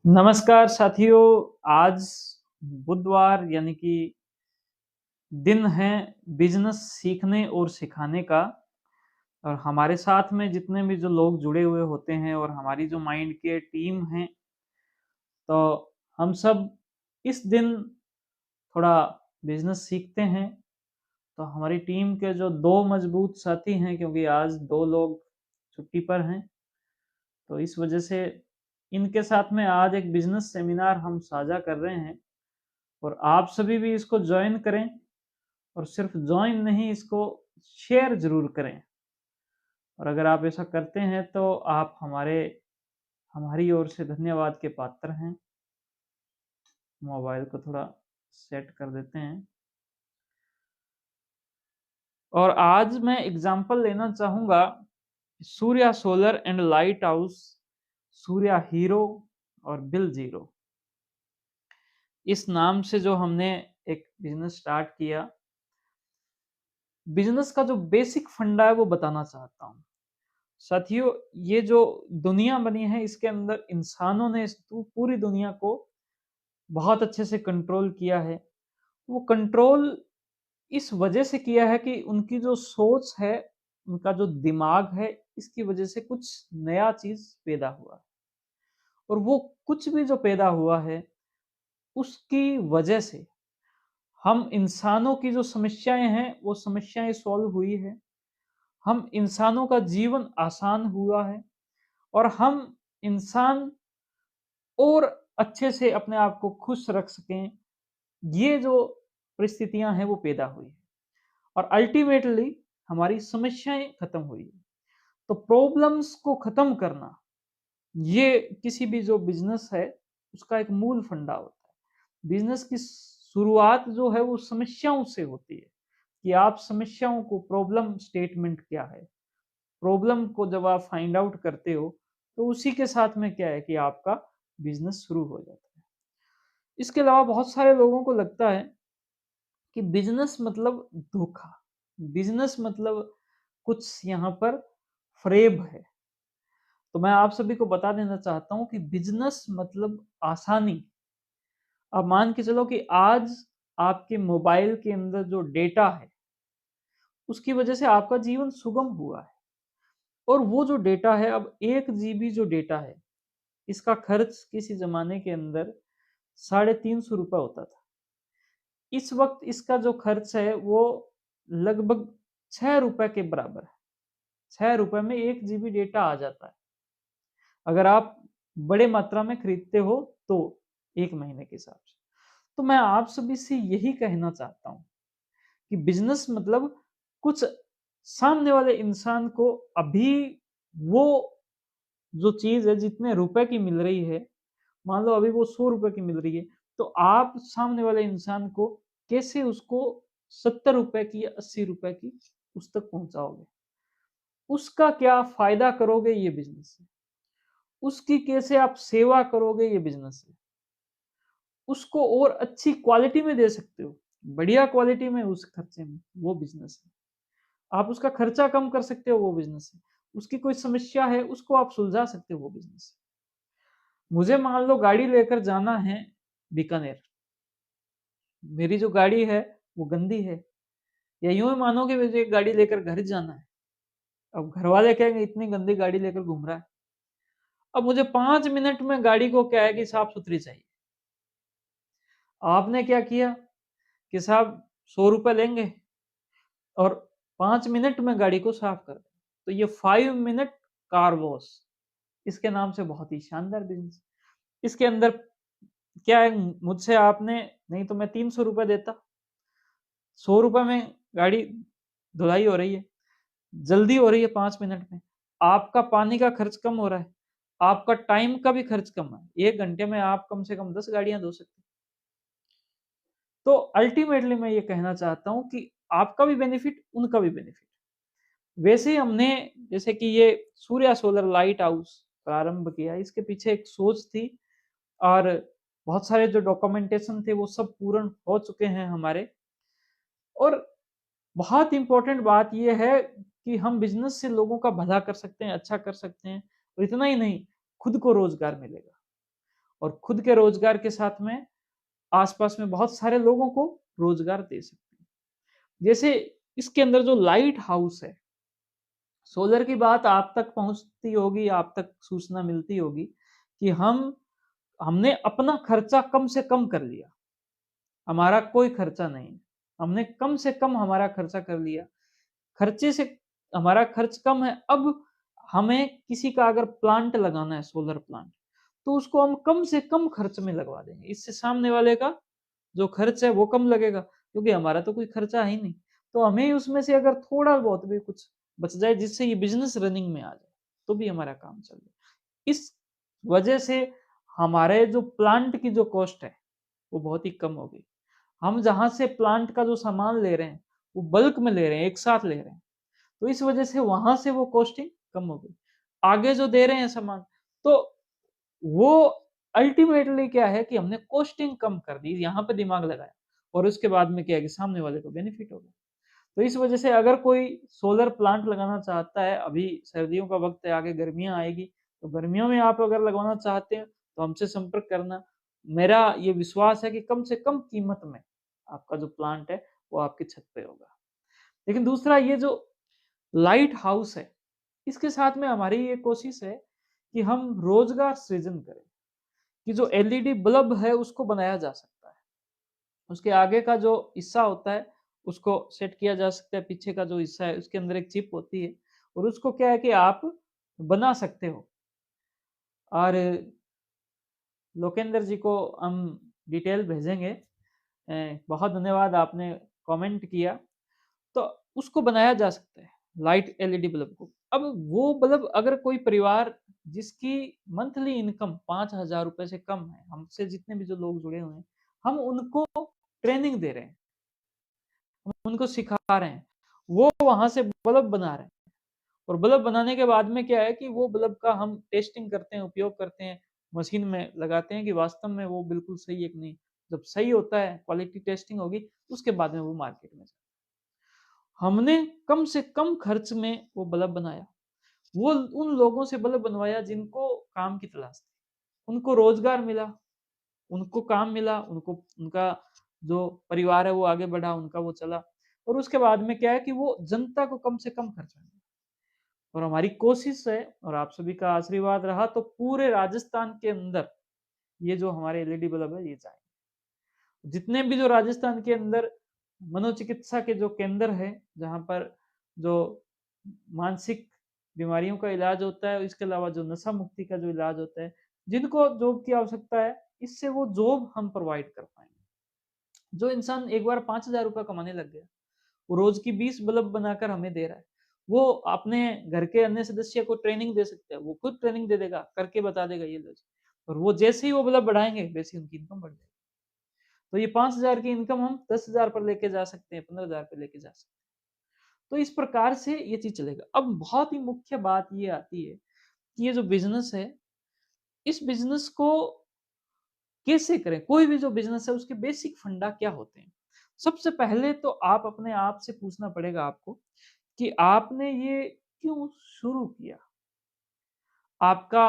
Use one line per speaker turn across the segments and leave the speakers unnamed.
नमस्कार साथियों। आज बुधवार यानी कि दिन है बिजनेस सीखने और सिखाने का। और हमारे साथ में जितने भी जो लोग जुड़े हुए होते हैं और हमारी जो माइंड के टीम है, तो हम सब इस दिन थोड़ा बिजनेस सीखते हैं। तो हमारी टीम के जो दो मजबूत साथी हैं, क्योंकि आज दो लोग छुट्टी पर हैं, तो इस वजह से इनके साथ में आज एक बिजनेस सेमिनार हम साझा कर रहे हैं। और आप सभी भी इसको ज्वाइन करें, और सिर्फ ज्वाइन नहीं, इसको शेयर जरूर करें। और अगर आप ऐसा करते हैं तो आप हमारी ओर से धन्यवाद के पात्र हैं। मोबाइल को थोड़ा सेट कर देते हैं। और आज मैं एग्जांपल लेना चाहूंगा Surya solar and light house, Surya hero और बिल जीरो। इस नाम से जो हमने एक बिजनेस स्टार्ट किया, बिजनेस का जो बेसिक फंडा है वो बताना चाहता हूँ। साथियों, ये जो दुनिया बनी है, इसके अंदर इंसानों ने इस पूरी दुनिया को बहुत अच्छे से कंट्रोल किया है। वो कंट्रोल इस वजह से किया है कि उनकी जो सोच है, उनका जो दिमाग है, इसकी वजह से कुछ नया चीज पैदा हुआ। और वो कुछ भी जो पैदा हुआ है, उसकी वजह से हम इंसानों की जो समस्याएं हैं, वो समस्याएं सॉल्व हुई है। हम इंसानों का जीवन आसान हुआ है। और हम इंसान और अच्छे से अपने आप को खुश रख सकें, ये जो परिस्थितियां हैं वो पैदा हुई है। और अल्टीमेटली हमारी समस्याएं खत्म हुई है। तो प्रॉब्लम्स को खत्म करना, ये किसी भी जो बिजनेस है उसका एक मूल फंडा होता है। बिजनेस की शुरुआत जो है वो समस्याओं से होती है, कि आप समस्याओं को, प्रॉब्लम स्टेटमेंट क्या है, प्रॉब्लम को जब आप फाइंड आउट करते हो, तो उसी के साथ में क्या है कि आपका बिजनेस शुरू हो जाता है। इसके अलावा बहुत सारे लोगों को लगता है कि बिजनेस मतलब धोखा, बिजनेस मतलब कुछ यहाँ पर फ्रेब है। तो मैं आप सभी को बता देना चाहता हूँ कि बिजनेस मतलब आसानी। अब मान के चलो कि आज आपके मोबाइल के अंदर जो डेटा है, उसकी वजह से आपका जीवन सुगम हुआ है। और वो जो डेटा है, अब 1 GB जो डेटा है, इसका खर्च किसी जमाने के अंदर 350 रुपये होता था। इस वक्त इसका जो खर्च है वो लगभग 6 रुपए के बराबर है। 6 रुपए में 1 GB डेटा आ जाता है, अगर आप बड़े मात्रा में खरीदते हो तो, एक महीने के हिसाब से। तो मैं आप सभी से यही कहना चाहता हूँ कि बिजनेस मतलब कुछ सामने वाले इंसान को अभी वो जो चीज है जितने रुपए की मिल रही है, मान लो अभी वो 100 रुपए की मिल रही है, तो आप सामने वाले इंसान को कैसे उसको 70 रुपए की या 80 रुपए की उस तक पहुंचाओगे, उसका क्या फायदा करोगे, ये बिजनेस है। उसकी कैसे आप सेवा करोगे, ये बिजनेस है। उसको और अच्छी क्वालिटी में दे सकते हो, बढ़िया क्वालिटी में उस खर्चे में, वो बिजनेस है। आप उसका खर्चा कम कर सकते हो, वो बिजनेस है। उसकी कोई समस्या है, उसको आप सुलझा सकते हो, वो बिजनेस है। मुझे मान लो गाड़ी लेकर जाना है बीकानेर, मेरी जो गाड़ी है वो गंदी है। या यूं ही मानो कि मुझे एक गाड़ी लेकर घर जाना है। अब घर वाले कहेंगे इतनी गंदी गाड़ी लेकर घूम रहा है। अब मुझे 5 मिनट में गाड़ी को क्या है कि साफ सुथरी चाहिए। आपने क्या किया कि साहब 100 रुपए लेंगे और 5 मिनट में गाड़ी को साफ कर दें। तो ये 5 मिनट कार वॉश, इसके नाम से बहुत ही शानदार बिजनेस। इसके अंदर क्या है, मुझसे आपने, नहीं तो मैं 300 रुपए देता, 100 रुपए में गाड़ी धुलाई हो रही है, जल्दी हो रही है 5 मिनट में। आपका पानी का खर्च कम हो रहा है, आपका टाइम का भी खर्च कम है। 1 घंटे में आप कम से कम 10 गाड़ियां धो सकते हैं। तो अल्टीमेटली मैं ये कहना चाहता हूं कि आपका भी बेनिफिट, उनका भी बेनिफिट। वैसे ही हमने, जैसे कि ये सूर्या सोलर लाइट हाउस प्रारंभ किया, इसके पीछे एक सोच थी। और बहुत सारे जो डॉक्यूमेंटेशन थे वो सब पूर्ण हो चुके हैं हमारे। और बहुत इंपॉर्टेंट बात यह है कि हम बिजनेस से लोगों का भला कर सकते हैं, अच्छा कर सकते हैं। और इतना ही नहीं, खुद को रोजगार मिलेगा। और खुद के रोजगार के साथ में आसपास में बहुत सारे लोगों को रोजगार दे सकते हैं। जैसे इसके अंदर जो लाइट हाउस है, सोलर की बात आप तक पहुंचती होगी, आप तक सूचना मिलती होगी कि हमने अपना खर्चा कम से कम कर लिया, हमारा कोई खर्चा नहीं है, हमने कम से कम हमारा खर्चा कर लिया, खर्चे से हमारा खर्च कम है। अब हमें किसी का अगर प्लांट लगाना है, सोलर प्लांट, तो उसको हम कम से कम खर्च में लगवा देंगे, इससे सामने वाले का जो खर्च है वो कम लगेगा, क्योंकि हमारा तो कोई खर्चा है ही नहीं। तो हमें उसमें से अगर थोड़ा बहुत भी कुछ बच जाए जिससे ये बिजनेस रनिंग में आ जाए, तो भी हमारा काम चल जाए। इस वजह से हमारे जो प्लांट की जो कॉस्ट है वो बहुत ही कम होगी। हम जहां से प्लांट का जो सामान ले रहे हैं वो बल्क में ले रहे हैं, एक साथ ले रहे हैं, तो इस वजह से वहां से वो कॉस्टिंग कम होगी। आगे जो दे रहे हैं सामान, तो वो अल्टीमेटली क्या है कि हमने कॉस्टिंग कम कर दी, यहाँ पे दिमाग लगाया, और उसके बाद में क्या है कि सामने वाले को बेनिफिट होगा। तो इस वजह से अगर कोई सोलर प्लांट लगाना चाहता है, अभी सर्दियों का वक्त है, आगे गर्मियां आएगी, तो गर्मियों में आप अगर लगवाना चाहते हैं तो हमसे संपर्क करना। मेरा ये विश्वास है कि कम से कम कीमत में आपका जो प्लांट है वो आपकी छत पे होगा। लेकिन दूसरा, ये जो लाइट हाउस है, इसके साथ में हमारी ये कोशिश है कि हम रोजगार सृजन करें, कि जो एलईडी बल्ब है उसको बनाया जा सकता है, उसके आगे का जो हिस्सा होता है उसको सेट किया जा सकता है, पीछे का जो हिस्सा है उसके अंदर एक चिप होती है, और उसको क्या है कि आप बना सकते हो। और लोकेंद्र जी को हम डिटेल भेजेंगे। बहुत धन्यवाद, आपने कमेंट किया। तो उसको बनाया जा सकता है, लाइट एलईडी बल्ब को। अब वो बल्ब अगर कोई परिवार जिसकी मंथली इनकम 5,000 रुपए से कम है, हमसे जितने भी जो लोग जुड़े हुए हैं, हम उनको ट्रेनिंग दे रहे हैं, हम उनको सिखा रहे हैं, वो वहां से बल्ब बना रहे हैं। और बल्ब बनाने के बाद में क्या है कि वो बल्ब का हम टेस्टिंग करते हैं, उपयोग करते हैं, मशीन में लगाते हैं कि वास्तव में वो बिल्कुल सही है कि नहीं। जब सही होता है, क्वालिटी टेस्टिंग होगी, उसके बाद में वो मार्केट में जाता है। हमने कम से कम खर्च में वो बल्ब बनाया, वो उन लोगों से बल्ब बनवाया जिनको काम की तलाश थी, उनको रोजगार मिला, उनको काम मिला, उनको उनका जो परिवार है वो आगे बढ़ा, उनका वो चला। और उसके बाद में क्या है कि वो जनता को कम से कम खर्च में, और हमारी कोशिश है और आप सभी का आशीर्वाद रहा तो पूरे राजस्थान के अंदर ये जो हमारे एलईडी बल्ब है ये जाएंगे। जितने भी जो राजस्थान के अंदर मनोचिकित्सा के जो केंद्र है, जहाँ पर जो मानसिक बीमारियों का इलाज होता है, इसके अलावा जो नशा मुक्ति का जो इलाज होता है, जिनको जॉब की आवश्यकता है, इससे वो जॉब हम प्रोवाइड कर पाएंगे। जो इंसान एक बार 5,000 रुपये कमाने लग गया, वो रोज की 20 बल्ब बनाकर हमें दे रहा है, वो अपने घर के अन्य सदस्य को ट्रेनिंग दे सकता है, वो खुद ट्रेनिंग दे देगा, करके बता देगा ये लो जी। और वो जैसे ही वो बल्ब बढ़ाएंगे वैसे ही उनकी इनकम बढ़ जाएगी। तो ये 5,000 की इनकम हम 10,000 पर लेके जा सकते हैं, 15,000 पर लेके जा सकते हैं। तो इस प्रकार से ये चीज चलेगा। अब बहुत ही मुख्य बात ये आती है कि ये जो बिजनेस है, इस बिजनेस को कैसे करें। कोई भी जो बिजनेस है उसके बेसिक फंडा क्या होते हैं। सबसे पहले तो आप अपने आप से पूछना पड़ेगा आपको कि आपने ये क्यों शुरू किया, आपका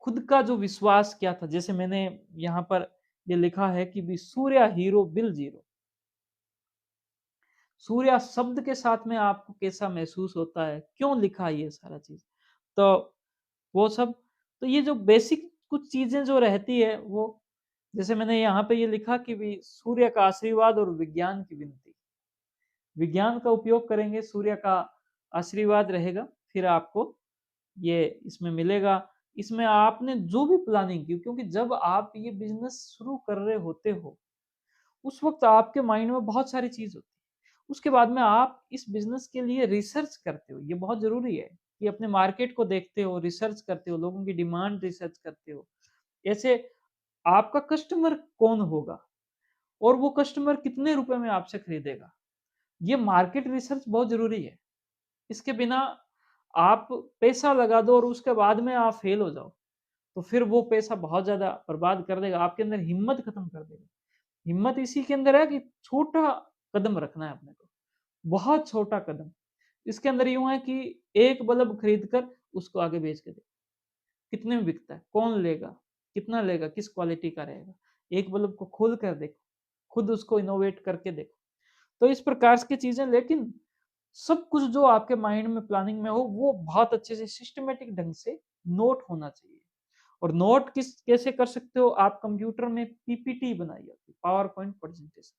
खुद का जो विश्वास क्या था। जैसे मैंने यहाँ पर ये लिखा है कि भी Surya hero bill zero. Surya शब्द के साथ में आपको कैसा महसूस होता है, क्यों लिखा ये सारा चीज, तो वो सब। तो ये जो बेसिक कुछ चीजें जो रहती है वो, जैसे मैंने यहाँ पे ये लिखा कि भी सूर्य का आशीर्वाद और विज्ञान की विनती। विज्ञान का उपयोग करेंगे, सूर्य का आशीर्वाद रहेगा, फिर आपको ये इसमें मिलेगा। इसमें आपने जो भी प्लानिंग की, क्योंकि जब आप ये बिजनेस शुरू कर रहे होते हो उस वक्त आपके माइंड में बहुत सारी चीज होती है। उसके बाद में आप इस बिजनेस के लिए रिसर्च करते हो, ये बहुत जरूरी है कि अपने मार्केट को देखते हो, रिसर्च करते हो, लोगों की डिमांड रिसर्च करते हो। ऐसे आपका कस्टमर कौन होगा और वो कस्टमर कितने रुपए में आपसे खरीदेगा, ये मार्केट रिसर्च बहुत जरूरी है। इसके बिना आप पैसा लगा दो और उसके बाद में आप फेल हो जाओ, तो फिर वो पैसा बहुत ज्यादा बर्बाद कर देगा, आपके अंदर हिम्मत खत्म कर देगा। हिम्मत इसी के अंदर है कि छोटा कदम रखना है अपने को, बहुत छोटा कदम। इसके अंदर यूं है कि एक बल्ब खरीद कर उसको आगे बेच के दे, कितने में बिकता है, कौन लेगा, कितना लेगा, किस क्वालिटी का रहेगा। एक बल्ब को खोल कर देखो, खुद उसको इनोवेट करके देखो। तो इस प्रकार की चीजें, लेकिन सब कुछ जो आपके माइंड में प्लानिंग में हो वो बहुत अच्छे से सिस्टमेटिक ढंग से नोट होना चाहिए। और नोट किस कैसे कर सकते हो आप, कंप्यूटर में पीपीटी बनाई जाती है, पावर पॉइंट प्रेजेंटेशन,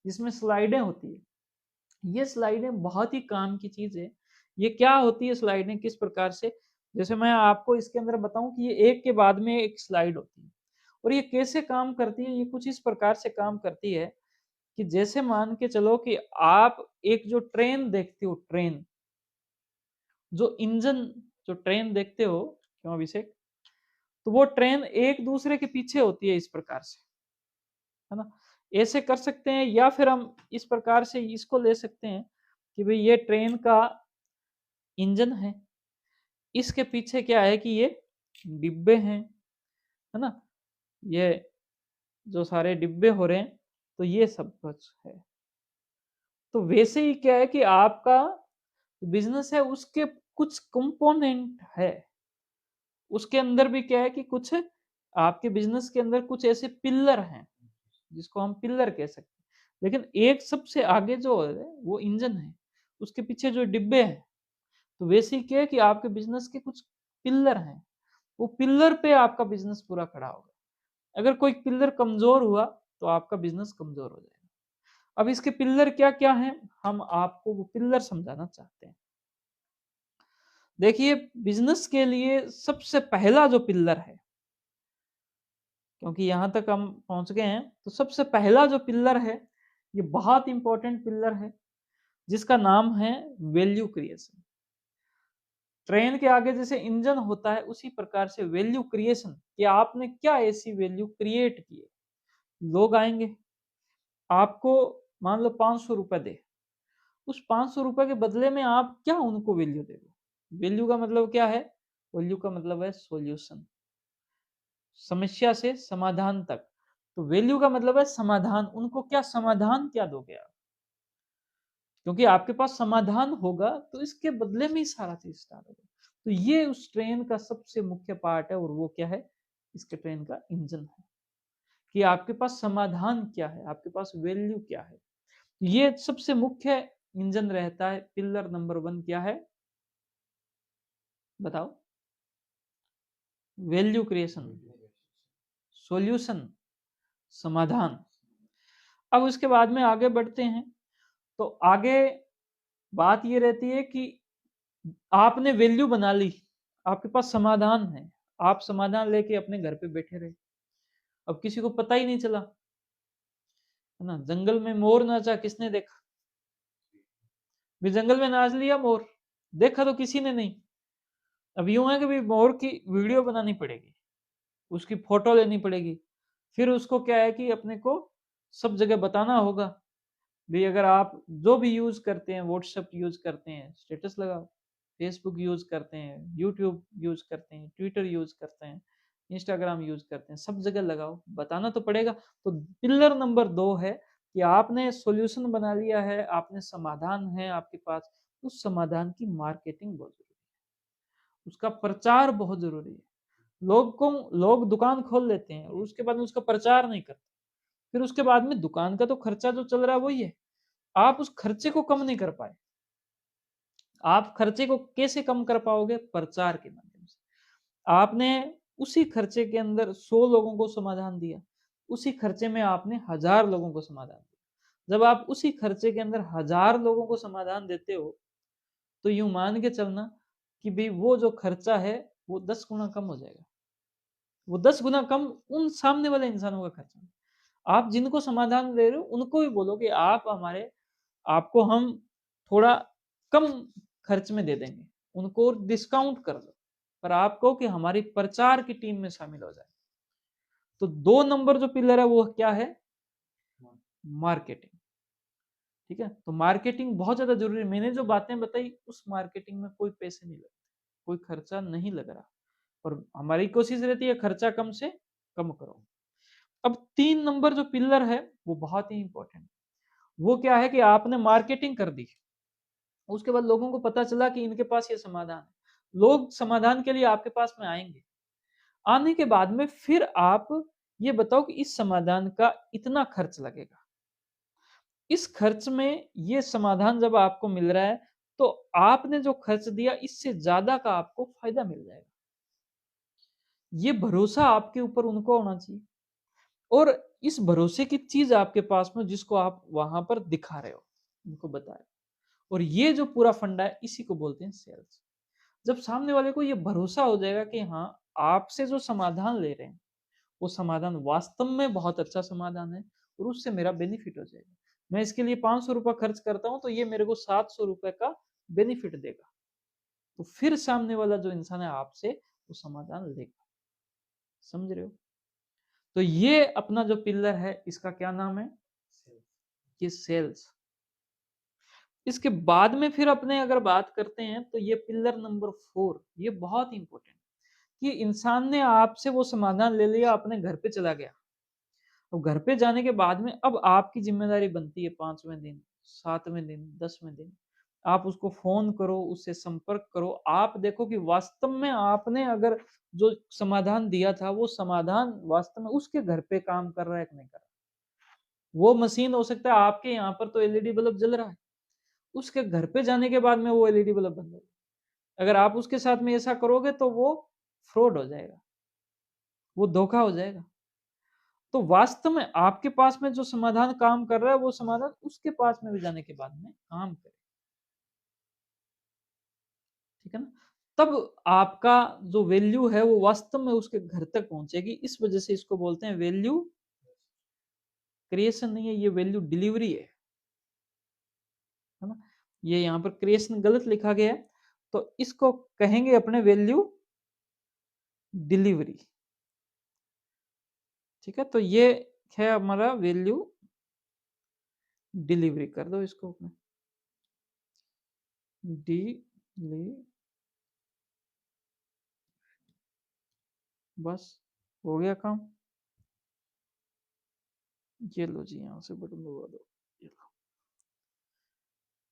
जिसमें स्लाइडें होती है। ये स्लाइडें बहुत ही काम की चीज है। ये क्या होती है स्लाइडें, किस प्रकार से, जैसे मैं आपको इसके अंदर बताऊं कि ये एक के बाद में एक स्लाइड होती है। और ये कैसे काम करती है, ये कुछ इस प्रकार से काम करती है कि जैसे मान के चलो कि आप एक जो ट्रेन देखते हो, ट्रेन जो इंजन, जो ट्रेन देखते हो, क्यों अभिषेक, तो वो ट्रेन एक दूसरे के पीछे होती है इस प्रकार से, है ना। ऐसे कर सकते हैं, या फिर हम इस प्रकार से इसको ले सकते हैं कि भाई ये ट्रेन का इंजन है, इसके पीछे क्या है कि ये डिब्बे हैं, है ना, ये जो सारे डिब्बे हो रहे हैं, तो ये सब कुछ है। तो वैसे ही क्या है कि आपका बिजनेस है, उसके कुछ कंपोनेंट है, उसके अंदर भी क्या है कि कुछ आपके बिजनेस के अंदर कुछ ऐसे पिल्लर हैं जिसको हम पिल्लर कह सकते हैं। लेकिन एक सबसे आगे जो है वो इंजन है, उसके पीछे जो डिब्बे हैं। तो वैसे ही क्या है कि आपके बिजनेस के कुछ पिल्लर हैं, वो पिल्लर पे आपका बिजनेस पूरा खड़ा होगा। अगर कोई पिल्लर कमजोर हुआ तो आपका बिजनेस कमजोर हो जाएगा। अब इसके पिल्लर क्या क्या हैं, हम आपको वो पिल्लर समझाना चाहते हैं। देखिए, बिजनेस के लिए सबसे पहला जो पिल्लर है, क्योंकि यहां तक हम पहुंच गए हैं, तो सबसे पहला जो पिल्लर है ये बहुत इंपॉर्टेंट पिल्लर है, जिसका नाम है वैल्यू क्रिएशन। ट्रेन के आगे जैसे इंजन होता है, उसी प्रकार से वैल्यू क्रिएशन, कि आपने क्या ऐसी वैल्यू क्रिएट की है। लोग आएंगे, आपको मान लो 500 रुपए दे, उस 500 रुपए के बदले में आप क्या उनको वैल्यू दे दो। वैल्यू का मतलब क्या है, वैल्यू का मतलब है सॉल्यूशन, समस्या से समाधान तक। तो वैल्यू का मतलब है समाधान, उनको क्या समाधान क्या दोगे आप, क्योंकि आपके पास समाधान होगा तो इसके बदले में ही सारा चीज स्टार्ट होगा। तो ये उस ट्रेन का सबसे मुख्य पार्ट है, और वो क्या है, इसके ट्रेन का इंजन है, कि आपके पास समाधान क्या है, आपके पास वैल्यू क्या है। ये सबसे मुख्य इंजन रहता है। पिलर नंबर 1 क्या है, बताओ, वैल्यू क्रिएशन, सॉल्यूशन, समाधान। अब उसके बाद में आगे बढ़ते हैं, तो आगे बात ये रहती है कि आपने वैल्यू बना ली, आपके पास समाधान है, आप समाधान लेके अपने घर पे बैठे रहे, अब किसी को पता ही नहीं चला, है ना। जंगल में मोर नाचा, किसने देखा, भी जंगल में नाच लिया मोर, देखा तो किसी ने नहीं। अब यूं है कि भी मोर की वीडियो बनानी पड़ेगी, उसकी फोटो लेनी पड़ेगी, फिर उसको क्या है कि अपने को सब जगह बताना होगा। भी अगर आप जो भी यूज करते हैं, व्हाट्सएप यूज करते हैं, स्टेटस लगाओ, फेसबुक यूज करते हैं, यूट्यूब यूज करते हैं, ट्विटर यूज करते हैं, इंस्टाग्राम यूज करते हैं, सब जगह लगाओ, बताना तो पड़ेगा। तो पिलर नंबर 2 है कि आपने सॉल्यूशन बना लिया है, आपने समाधान है आपके पास, उस समाधान की मार्केटिंग बहुत जरूरी है, उसका प्रचार बहुत जरूरी है। लोग दुकान खोल लेते हैं और उसके बाद में उसका प्रचार नहीं करते, फिर उसके बाद में दुकान का तो खर्चा जो चल रहा है वही है, आप उस खर्चे को कम नहीं कर पाए। आप खर्चे को कैसे कम कर पाओगे, प्रचार के माध्यम से। आपने उसी खर्चे के अंदर 100 लोगों को समाधान दिया, उसी खर्चे में आपने 1000 लोगों को समाधान दिया। जब आप उसी खर्चे के अंदर 1000 लोगों को समाधान देते हो, तो यूं मान के चलना कि भाई वो जो खर्चा है वो 10 गुना कम हो जाएगा, वो 10 गुना कम उन सामने वाले इंसानों का खर्चा। आप जिनको समाधान दे रहे हो उनको भी बोलो कि आप हमारे, आपको हम थोड़ा कम खर्च में दे देंगे, उनको डिस्काउंट कर दो, पर आप कहो कि हमारी प्रचार की टीम में शामिल हो जाए। तो 2 नंबर जो पिलर है वो क्या है, मार्केटिंग। ठीक है, तो मार्केटिंग बहुत ज्यादा जरूरी है। मैंने जो बातें बताई, उस मार्केटिंग में कोई पैसे नहीं लगते, कोई खर्चा नहीं लग रहा, और हमारी कोशिश रहती है खर्चा कम से कम करो। अब 3 नंबर जो पिलर है वो बहुत ही इंपॉर्टेंट, वो क्या है कि आपने मार्केटिंग कर दी, उसके बाद लोगों को पता चला कि इनके पास ये समाधान है, लोग समाधान के लिए आपके पास में आएंगे। आने के बाद में फिर आप ये बताओ कि इस समाधान का इतना खर्च लगेगा। इस खर्च में ये समाधान जब आपको मिल रहा है, तो आपने जो खर्च दिया इससे ज़्यादा का आपको फ़ायदा मिल जाएगा। ये भरोसा आपके ऊपर उनको होना चाहिए और इस भरोसे की चीज़ आपके पास में जिसको आप वहाँ पर दिखा रहे हो, उनको बताएँ। और ये जो पूरा फंडा है इसी को बोलते हैं सेल्स। जब सामने वाले को ये भरोसा हो जाएगा कि हाँ, आपसे जो समाधान ले रहे हैं, वो समाधान वास्तव में बहुत अच्छा समाधान है और उससे मेरा बेनिफिट हो जाएगा। मैं इसके लिए ₹500 खर्च करता हूँ, तो ये मेरे को ₹700 का बेनिफिट देगा। तो फिर सामने वाला जो इंसान है आपसे वो समाधान लेगा। समझ रहे हो? तो ये अपना जो पिलर है इसका क्या नाम है? ये सेल्स। इसके बाद में फिर अपने अगर बात करते हैं तो ये पिलर नंबर 4 ये बहुत इंपॉर्टेंट कि इंसान ने आपसे वो समाधान ले लिया, अपने घर पे चला गया। अब घर पे जाने के बाद में अब आपकी ज़िम्मेदारी बनती है 5वें दिन, 7वें दिन, 10वें दिन, आप उसको फ़ोन करो, उससे संपर्क करो। आप देखो कि वास्तव में आपने अगर जो समाधान दिया था, वो समाधान वास्तव में उसके घर पे काम कर रहा है कि नहीं कर रहा। वो मशीन हो सकता है आपके यहाँ पर तो एलईडी बल्ब जल रहा है, उसके घर पे जाने के बाद में वो एलईडी बल्ब बंद हो गया। अगर आप उसके साथ में ऐसा करोगे तो वो फ्रॉड हो जाएगा, वो धोखा हो जाएगा। तो वास्तव में आपके पास में जो समाधान काम कर रहा है, वो समाधान उसके पास में भी जाने के बाद में काम करे। ठीक है ना? तब आपका जो वैल्यू है, वो वास्तव में उसके घर तक पहुंचेगी। इस वजह से इसको बोलते हैं वैल्यू क्रिएशन नहीं है, ये वैल्यू डिलीवरी है ना? ये यहाँ पर क्रिएशन गलत लिखा गया है, तो इसको कहेंगे अपने वैल्यू डिलीवरी। ठीक है? तो ये है हमारा वैल्यू डिलीवरी। कर दो इसको अपने डिलीवरी। बस हो गया काम। ये लो जी, यहाँ से बटन दबा दो। ये लो।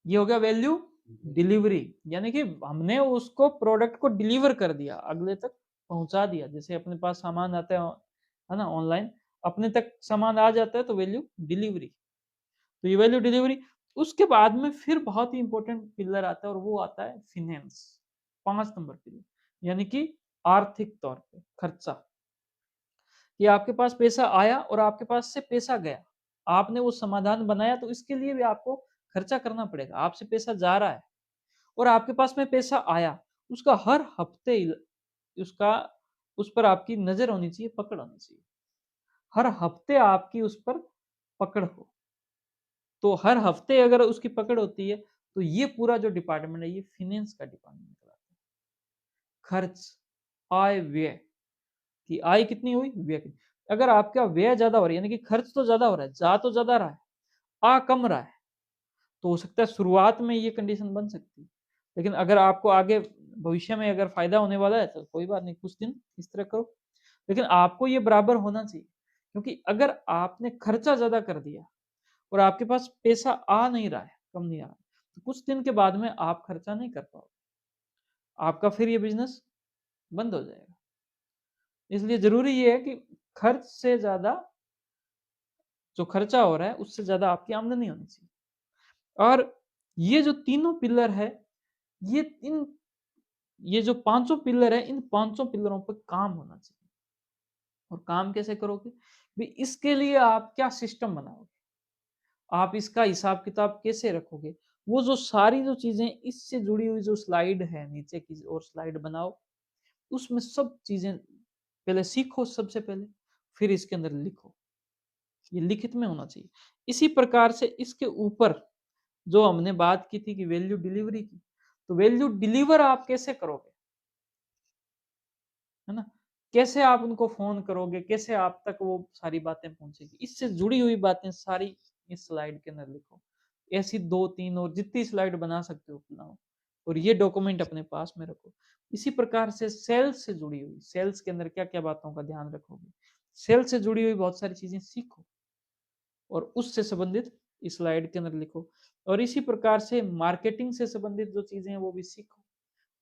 ये हो गया वैल्यू डिलीवरी, यानी कि हमने उसको प्रोडक्ट को डिलीवर कर दिया, अगले तक पहुंचा दिया। जैसे अपने पास सामान आता है ना ऑनलाइन, अपने तक सामान आ जाता है तो वैल्यू डिलीवरी। तो ये वैल्यू डिलीवरी। उसके बाद में फिर बहुत ही इंपॉर्टेंट पिलर आता है और वो आता है फिनेंस। 5 नंबर पिलर, यानी कि आर्थिक तौर पे खर्चा। कि आपके पास पैसा आया और आपके पास से पैसा गया। आपने वो समाधान बनाया तो इसके लिए भी आपको खर्चा करना पड़ेगा। आपसे पैसा जा रहा है और आपके पास में पैसा आया, उसका हर हफ्ते उसका उस पर आपकी नज़र होनी चाहिए, पकड़ होनी चाहिए। हर हफ्ते आपकी उस पर पकड़ हो। तो हर हफ्ते अगर उसकी पकड़ होती है, तो ये पूरा जो डिपार्टमेंट है, ये फाइनेंस का डिपार्टमेंट कहलाता है। खर्च, आय, व्यय कि आय कितनी हुई, व्यय कितनी। अगर आपका व्यय ज़्यादा हो रहा है, यानी कि खर्च तो ज़्यादा हो रहा है, जा तो ज़्यादा रहा है, आ कम रहा है, तो हो सकता है शुरुआत में ये कंडीशन बन सकती है। लेकिन अगर आपको आगे भविष्य में अगर फ़ायदा होने वाला है, तो कोई बात नहीं, कुछ दिन इस तरह करो। लेकिन आपको ये बराबर होना चाहिए, क्योंकि अगर आपने खर्चा ज़्यादा कर दिया और आपके पास पैसा आ नहीं रहा है, कम नहीं आ रहा है, तो कुछ दिन के बाद में आप खर्चा नहीं कर पाओगे। आपका फिर ये बिज़नेस बंद हो जाएगा। इसलिए ज़रूरी ये है कि खर्च से ज़्यादा जो खर्चा हो रहा है, उससे ज़्यादा आपकी आमदनी होनी चाहिए। और ये जो तीनों पिलर है, ये इन ये जो पांचों पिलर है, इन पांचों पिलरों पर काम होना चाहिए। और काम कैसे करोगे भी, इसके लिए आप क्या सिस्टम बनाओगे, आप इसका हिसाब किताब कैसे रखोगे, वो जो सारी जो चीजें इससे जुड़ी हुई जो स्लाइड है, नीचे की और स्लाइड बनाओ, उसमें सब चीजें पहले सीखो सबसे पहले, फिर इसके अंदर लिखो। ये लिखित में होना चाहिए। इसी प्रकार से इसके ऊपर जो हमने बात की थी कि वैल्यू डिलीवरी की, तो वैल्यू डिलीवर आप कैसे करोगे, है ना? कैसे आप उनको फोन करोगे, कैसे आप तक वो सारी बातें पहुंचेगी, इससे जुड़ी हुई बातें सारी इस स्लाइड के अंदर लिखो। ऐसी 2-3 और जितनी स्लाइड बना सकते हो बनाओ, और ये डॉक्यूमेंट अपने पास में रखो। इसी प्रकार से सेल्स से जुड़ी हुई, सेल्स के अंदर क्या क्या बातों का ध्यान रखोगे, सेल्स से जुड़ी हुई बहुत सारी चीजें सीखो और उससे संबंधित इस स्लाइड के अंदर लिखो। और इसी प्रकार से मार्केटिंग से संबंधित जो चीजें हैं वो भी सीखो,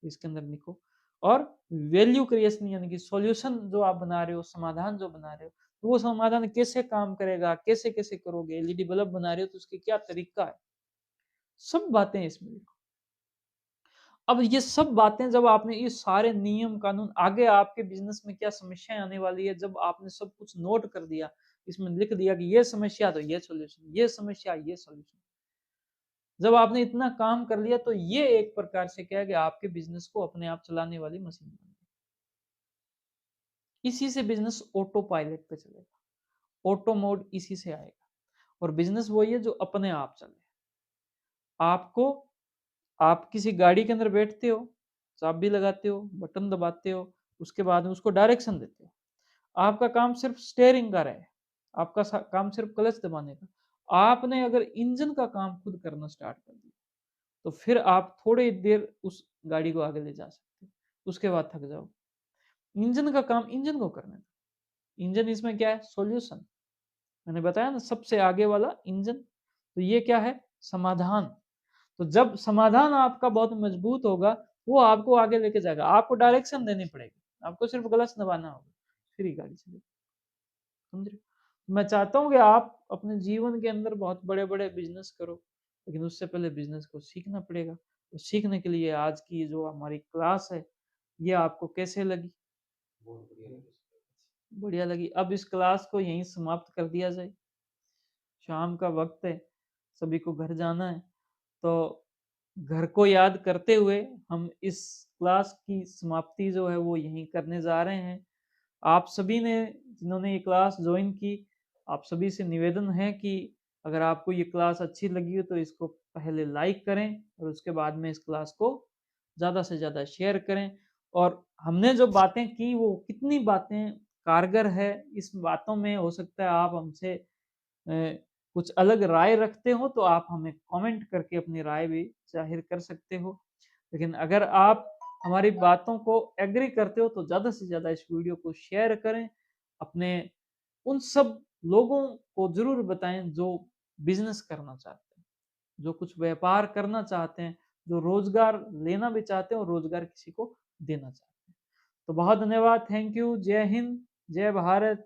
इसके अंदर लिखो। और वैल्यू क्रिएशन यानी कि सॉल्यूशन जो आप बना रहे हो, समाधान जो बना रहे हो, तो वो समाधान कैसे काम करेगा, कैसे-कैसे करोगे, एलईडी बल्ब बना रहे हो तो उसके क्या तरीका है, सब बातें इसमें लिखो। अब ये सब बातें जब आपने ये सारे नियम कानून आगे आपके बिज़नेस में क्या समस्याएँ आने वाली है, जब आपने सब कुछ नोट कर दिया, इसमें लिख दिया कि ये समस्या तो ये सॉल्यूशन, ये समस्या ये सॉल्यूशन। जब आपने इतना काम कर लिया तो ये एक प्रकार से क्या है कि आपके बिज़नेस को अपने आप चलाने वाली मशीन बन गई। इसी से बिज़नेस ऑटो पायलट पे चलेगा, ऑटो मोड इसी से आएगा और बिज़नेस वही है जो अपने आप चले। आपको आप किसी गाड़ी के अंदर बैठते हो, चाबी लगाते हो, बटन दबाते हो, उसके बाद में उसको डायरेक्शन देते हो। आपका काम सिर्फ स्टीयरिंग का रहे, आपका काम सिर्फ क्लच दबाने का। आपने अगर इंजन का काम खुद करना स्टार्ट कर दिया, तो फिर आप थोड़ी देर उस गाड़ी को आगे ले जा सकते हो, उसके बाद थक जाओ। इंजन का काम इंजन को करने दो। इंजन इसमें क्या है? सॉल्यूशन। मैंने बताया ना सबसे आगे वाला इंजन, तो ये क्या है? समाधान। तो जब समाधान आपका बहुत मजबूत होगा, वो आपको आगे लेके जाएगा। आपको डायरेक्शन देनी पड़ेगी, आपको सिर्फ क्लच दबाना होगा, फिर ही गाड़ी चलेगी। समझ रहे हो? मैं चाहता हूँ कि आप अपने जीवन के अंदर बहुत बड़े-बड़े बिज़नेस करो, लेकिन उससे पहले बिज़नेस को सीखना पड़ेगा। तो सीखने के लिए आज की जो हमारी क्लास है, ये आपको कैसे लगी? बढ़िया लगी। अब इस क्लास को यहीं समाप्त कर दिया जाए। शाम का वक़्त है, सभी को घर जाना है, तो घर को याद करते हुए हम इस क्लास की समाप्ति जो है वो यहीं करने जा रहे हैं। आप सभी ने जिन्होंने ये क्लास जॉइन की, आप सभी से निवेदन है कि अगर आपको ये क्लास अच्छी लगी हो तो इसको पहले लाइक करें और उसके बाद में इस क्लास को ज़्यादा से ज़्यादा शेयर करें। और हमने जो बातें की वो कितनी बातें कारगर है, इस बातों में हो सकता है आप हमसे कुछ अलग राय रखते हो तो आप हमें कमेंट करके अपनी राय भी ज़ाहिर कर सकते हो। लेकिन अगर आप हमारी बातों को एग्री करते हो तो ज़्यादा से ज़्यादा इस वीडियो को शेयर करें। अपने उन सब लोगों को ज़रूर बताएँ जो बिज़नेस करना चाहते हैं, जो कुछ व्यापार करना चाहते हैं, जो रोज़गार लेना भी चाहते हैं और रोज़गार किसी को देना चाहते हैं। तो बहुत धन्यवाद, थैंक यू, जय हिंद, जय भारत।